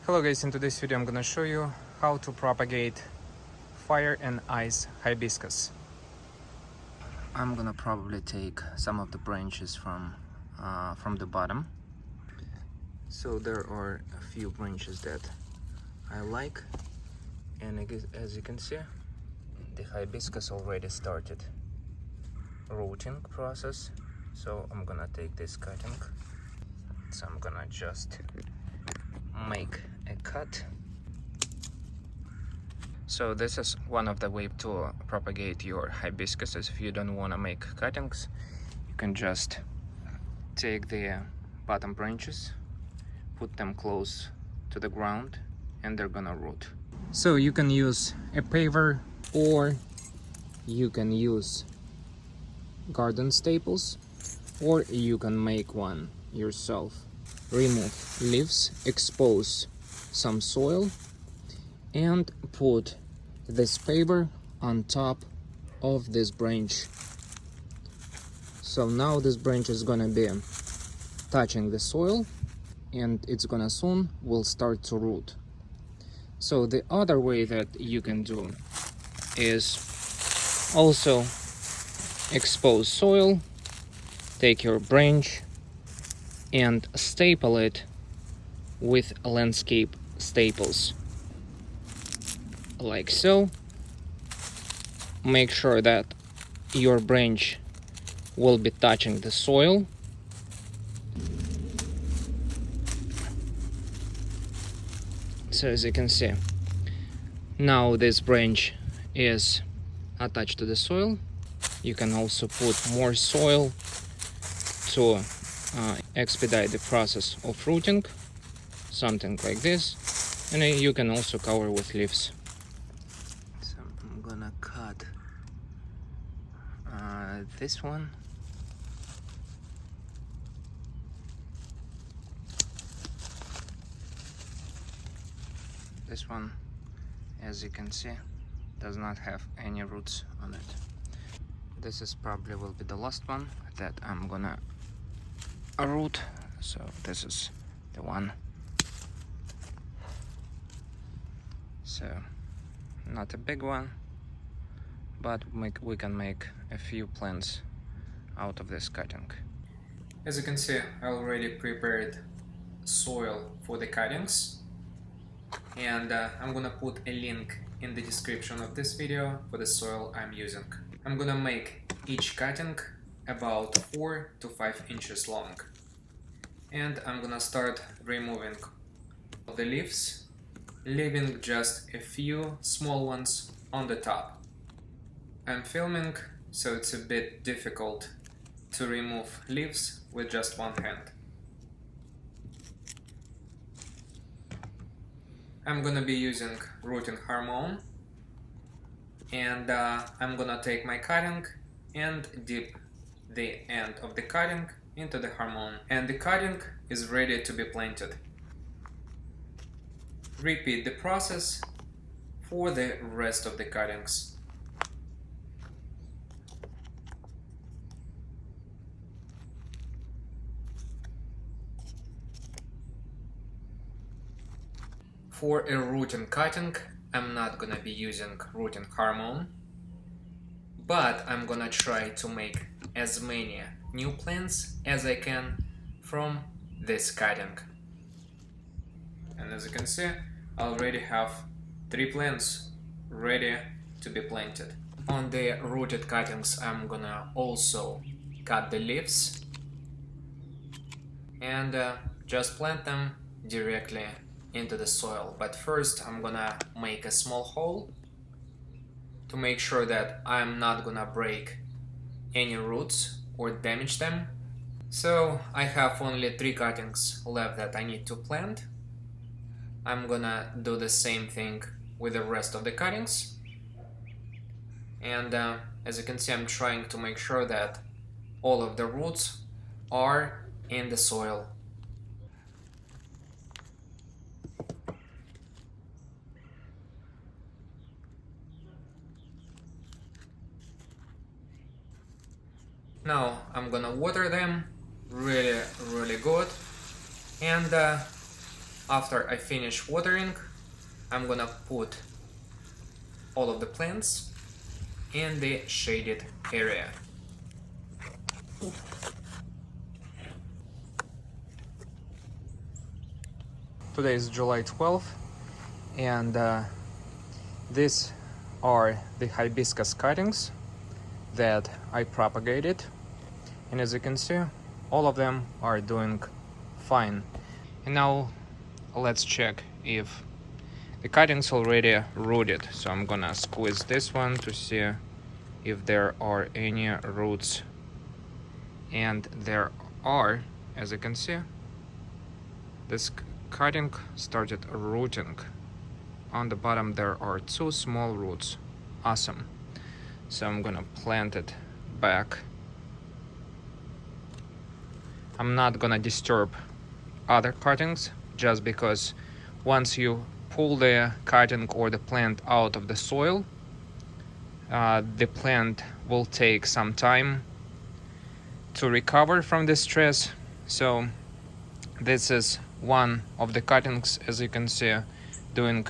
Hello guys, in today's video I'm gonna show you how to propagate fire and ice hibiscus. I'm gonna probably take some of the branches from the bottom. So there are a few branches that I like, and as you can see, the hibiscus already started rooting process. So I'm gonna take this cutting. So I'm gonna just make a cut. So this is one of the ways to propagate your hibiscuses. If you don't want to make cuttings, you can just take the bottom branches, put them close to the ground, and they're gonna root. So you can use a paver, or you can use garden staples, or you can make one yourself. Remove leaves, expose some soil, and put this paper on top of this branch. So now this branch is gonna be touching the soil, and it's gonna soon will start to root. So the other way that you can do is also expose soil, take your branch and staple it with landscape staples, like so. Make sure that your branch will be touching the soil. So as you can see, now this branch is attached to the soil. You can also put more soil to expedite the process of rooting, something like this, and you can also cover with leaves. So I'm gonna cut this one. This one, as you can see, does not have any roots on it. This is probably will be the last one that I'm gonna root. So this is the one. So not a big one, but we can make a few plants out of this cutting. As you can see, I already prepared soil for the cuttings, and I'm gonna put a link in the description of this video for the soil I'm using. I'm gonna make each cutting about 4 to 5 inches long, and I'm gonna start removing the leaves, leaving just a few small ones on the top. I'm filming, so it's a bit difficult to remove leaves with just one hand. I'm gonna be using rooting hormone, and I'm gonna take my cutting and dip the end of the cutting into the hormone, and the cutting is ready to be planted. Repeat the process for the rest of the cuttings. For a rooting cutting, I'm not gonna be using rooting hormone, but I'm gonna try to make as many new plants as I can from this cutting. And as you can see, I already have 3 plants ready to be planted. On the rooted cuttings, I'm gonna also cut the leaves and just plant them directly into the soil. But first I'm gonna make a small hole to make sure that I'm not gonna break any roots or damage them. So I have only 3 cuttings left that I need to plant. I'm gonna do the same thing with the rest of the cuttings, and as you can see, I'm trying to make sure that all of the roots are in the soil. Now I'm gonna water them really good, and After I finish watering, I'm gonna put all of the plants in the shaded area. Today is July 12th, and these are the hibiscus cuttings that I propagated, and as you can see, all of them are doing fine. And now let's check if the cuttings already rooted. So I'm gonna squeeze this one to see if there are any roots, and there are. As you can see, this cutting started rooting. On the bottom there are 2 small roots. Awesome. So I'm gonna plant it back. I'm not gonna disturb other cuttings, just because once you pull the cutting or the plant out of the soil, the plant will take some time to recover from the stress. So this is one of the cuttings, as you can see, doing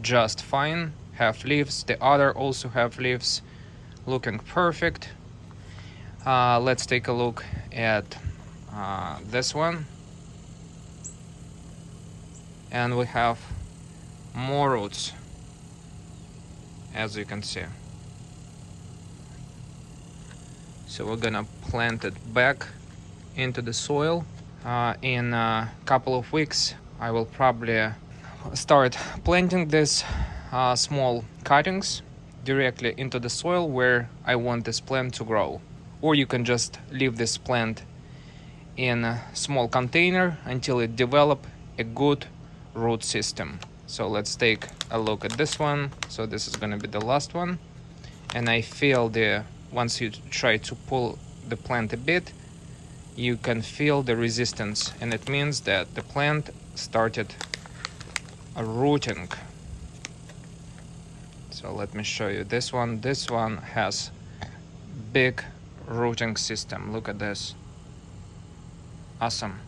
just fine, have leaves. The other also have leaves, looking perfect. Let's take a look at this one, and we have more roots, as you can see. So we're gonna plant it back into the soil. In a couple of weeks I will probably start planting these small cuttings directly into the soil where I want this plant to grow. Or you can just leave this plant in a small container until it develops a good root system. So let's take a look at this one. So this is going to be the last one, and I feel once you try to pull the plant a bit, you can feel the resistance, and it means that the plant started rooting. So let me show you this one. This one has big rooting system. Look at this. Awesome.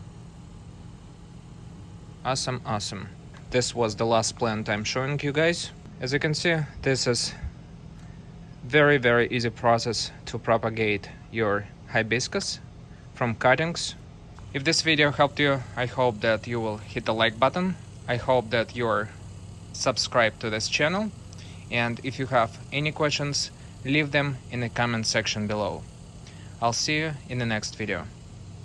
Awesome. This was the last plant I'm showing you guys. As you can see, this is very easy process to propagate your hibiscus from cuttings. If this video helped you, I hope that you will hit the like button. I hope that you're subscribed to this channel, and if you have any questions, leave them in the comment section below. I'll see you in the next video.